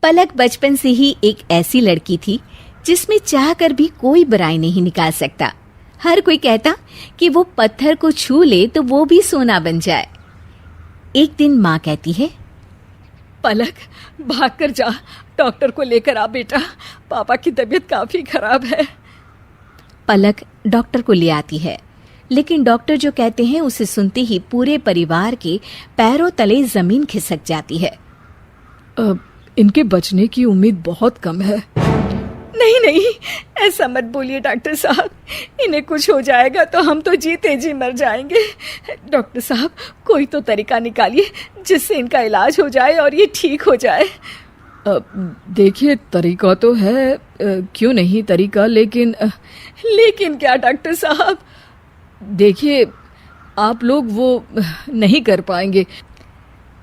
पलक बचपन से ही एक ऐसी लड़की थी जिसमें चाहकर भी कोई बुराई नहीं निकाल सकता। हर कोई कहता कि वो पत्थर को छू ले तो वो भी सोना बन जाए। एक दिन माँ कहती है, पलक भागकर जा, डॉक्टर को लेकर आ बेटा, पापा की तबीयत काफी खराब है। पलक डॉक्टर को ले आती है, लेकिन डॉक्टर जो कहते हैं उसे सुनते ही पूरे परिवार के पैरों तले जमीन खिसक जाती है। इनके बचने की उम्मीद बहुत कम है। नहीं नहीं, ऐसा मत बोलिए डॉक्टर साहब, इन्हें कुछ हो जाएगा तो हम तो जीते जी मर जाएंगे। डॉक्टर साहब, कोई तो तरीका निकालिए जिससे इनका इलाज हो जाए और ये ठीक हो जाए। देखिए, तरीका तो है, क्यों नहीं तरीका, लेकिन क्या डॉक्टर साहब? देखिए, आप लोग वो नहीं कर पाएंगे।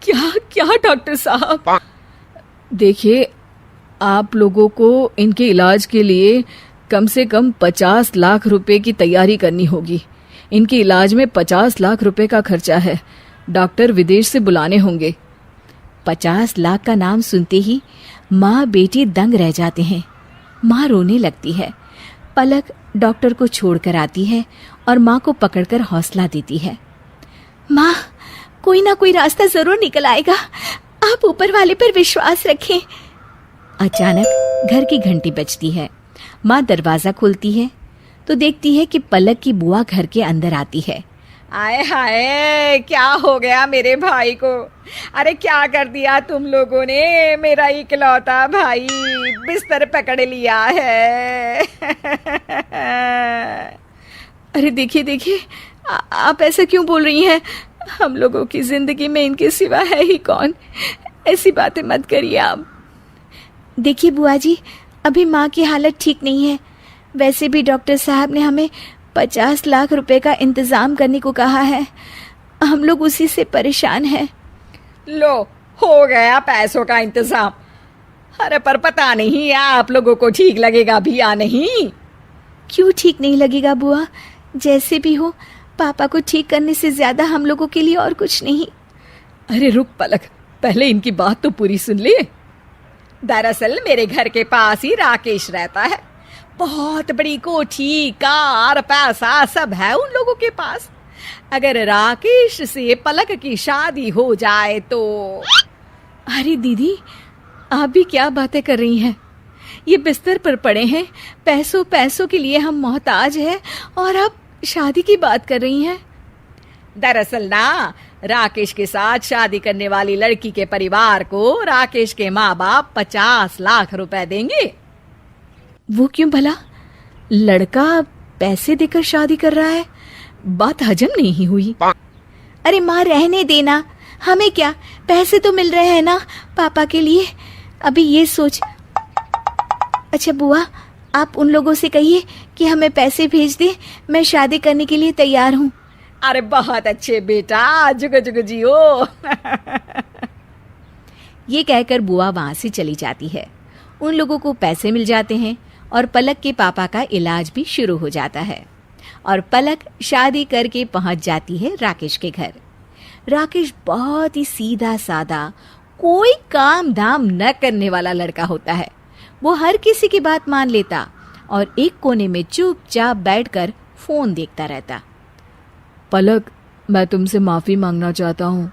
क्या डॉक्टर साहब? देखिए, आप लोगों को इनके इलाज के लिए कम से कम 50 लाख रुपए की तैयारी करनी होगी। इनके इलाज में 50 लाख रुपए का खर्चा है। डॉक्टर विदेश से बुलाने होंगे। 50 लाख का नाम सुनते ही माँ बेटी दंग रह जाते हैं। माँ रोने लगती है। पलक डॉक्टर को छोड़कर आती है और माँ को पकड़कर हौसला देती है। माँ, कोई ना कोई रास्ता जरूर निकल आएगा, आप ऊपर वाले पर विश्वास रखें। अचानक घर की घंटी बजती है। माँ दरवाजा खोलती है तो देखती है कि पलक की बुआ घर के अंदर आती है। आए हाय, क्या हो गया मेरे भाई को? अरे क्या कर दिया तुम लोगों ने? मेरा इकलौता भाई बिस्तर पकड़ लिया है। अरे देखिए, आप ऐसा क्यों बोल रही हैं? हम लोगों की जिंदगी में इनके सिवा है ही कौन? ऐसी बातें मत करिए आप। देखिए बुआ जी, अभी माँ की हालत ठीक नहीं है। वैसे भी डॉक्टर साहब ने हमें 50 लाख रुपए का इंतजाम करने को कहा है। हम लोग उसी से परेशान हैं। लो, हो गया पैसों का इंतजाम। अरे पर पता नहीं आप लोगों को ठीक लगेगा भी या नहीं। क्यों ठीक नहीं लगेगा बुआ? जैसे भी हो, पापा को ठीक करने से ज्यादा हम लोगों के लिए और कुछ नहीं। अरे रुक पलक, पहले इनकी बात तो पूरी सुन ले। दरअसल मेरे घर के पास ही राकेश रहता है। बहुत बड़ी कोठी, कार, पैसा सब है उन लोगों के पास। अगर राकेश से पलक की शादी हो जाए तो। अरे दीदी, आप भी क्या बातें कर रही हैं? ये बिस्तर पर पड़े हैं, पैसों के लिए हम मोहताज हैं और आप शादी की बात कर रही हैं। दरअसल ना, राकेश के साथ शादी करने वाली लड़की के परिवार को राकेश के माँ बाप 50 लाख रुपए देंगे। वो क्यों भला? लड़का पैसे देकर शादी कर रहा है? बात हजम नहीं हुई। अरे माँ, रहने देना, हमें क्या, पैसे तो मिल रहे हैं ना पापा के लिए। अभी ये सोच। अच्छा बुआ, आप उन लोगों से कहिए कि हमें पैसे भेज दे, मैं शादी करने के लिए तैयार हूँ। अरे बहुत अच्छे बेटा, जुग जुग जियो। ये कहकर बुआ वहां से चली जाती है। उन लोगों को पैसे मिल जाते हैं और पलक के पापा का इलाज भी शुरू हो जाता है और पलक शादी करके पहुंच जाती है राकेश के घर। राकेश बहुत ही सीधा सादा, कोई काम धाम न करने वाला लड़का होता है। वो हर किसी की बात मान लेता और एक कोने में चुपचाप बैठकर फोन देखता रहता। पलक, मैं तुमसे माफ़ी मांगना चाहता हूँ।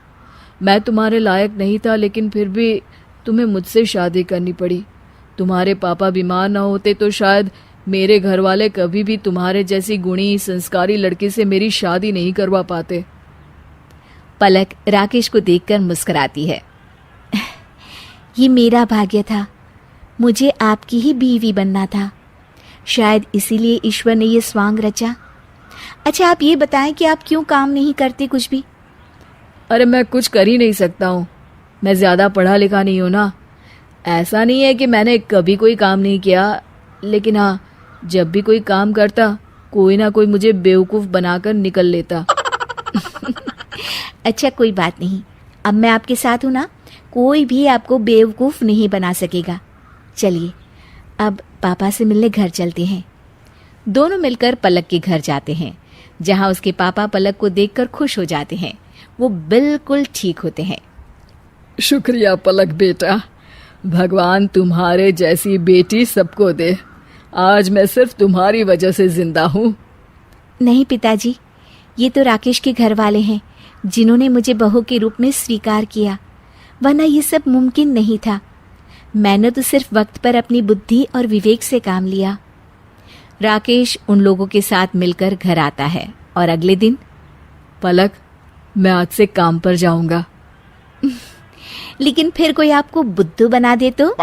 मैं तुम्हारे लायक नहीं था, लेकिन फिर भी तुम्हें मुझसे शादी करनी पड़ी। तुम्हारे पापा बीमार ना होते तो शायद मेरे घर वाले कभी भी तुम्हारे जैसी गुणी संस्कारी लड़की से मेरी शादी नहीं करवा पाते। पलक राकेश को देखकर मुस्कुराती है। ये मेरा भाग्य था, मुझे आपकी ही बीवी बनना था। शायद इसीलिए ईश्वर ने ये स्वांग रचा। अच्छा, आप ये बताएं कि आप क्यों काम नहीं करते कुछ भी? अरे मैं कुछ कर ही नहीं सकता हूँ, मैं ज़्यादा पढ़ा लिखा नहीं हूँ ना। ऐसा नहीं है कि मैंने कभी कोई काम नहीं किया, लेकिन हाँ, जब भी कोई काम करता कोई ना कोई मुझे बेवकूफ़ बनाकर निकल लेता। अच्छा कोई बात नहीं, अब मैं आपके साथ हूँ ना, कोई भी आपको बेवकूफ़ नहीं बना सकेगा। चलिए अब पापा से मिलने घर चलते हैं। दोनों मिलकर पलक के घर जाते हैं, जहाँ उसके पापा पलक को देखकर खुश हो जाते हैं। वो बिल्कुल ठीक होते हैं। शुक्रिया पलक बेटा, भगवान तुम्हारे जैसी बेटी सबको दे। आज मैं सिर्फ तुम्हारी वजह से जिंदा हूँ। नहीं पिताजी, ये तो राकेश के घर वाले हैं जिन्होंने मुझे बहू के रूप में स्वीकार किया, वरना ये सब मुमकिन नहीं था। मैंने तो सिर्फ वक्त पर अपनी बुद्धि और विवेक से काम लिया। राकेश उन लोगों के साथ मिलकर घर आता है और अगले दिन, पलक, मैं आज से काम पर जाऊंगा। लेकिन फिर कोई आपको बुद्धू बना दे तो?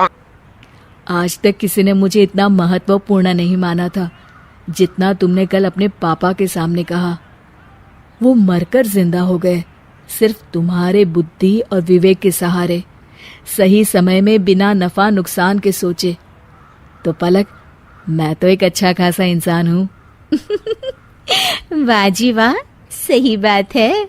आज तक किसी ने मुझे इतना महत्वपूर्ण नहीं माना था जितना तुमने कल अपने पापा के सामने कहा। वो मरकर जिंदा हो गए सिर्फ तुम्हारे बुद्धि और विवेक के सहारे, सही समय में बिना नफा नुकसान के सोचे। तो पलक, मैं तो एक अच्छा खासा इंसान हूँ। वाह जी वाह, सही बात है।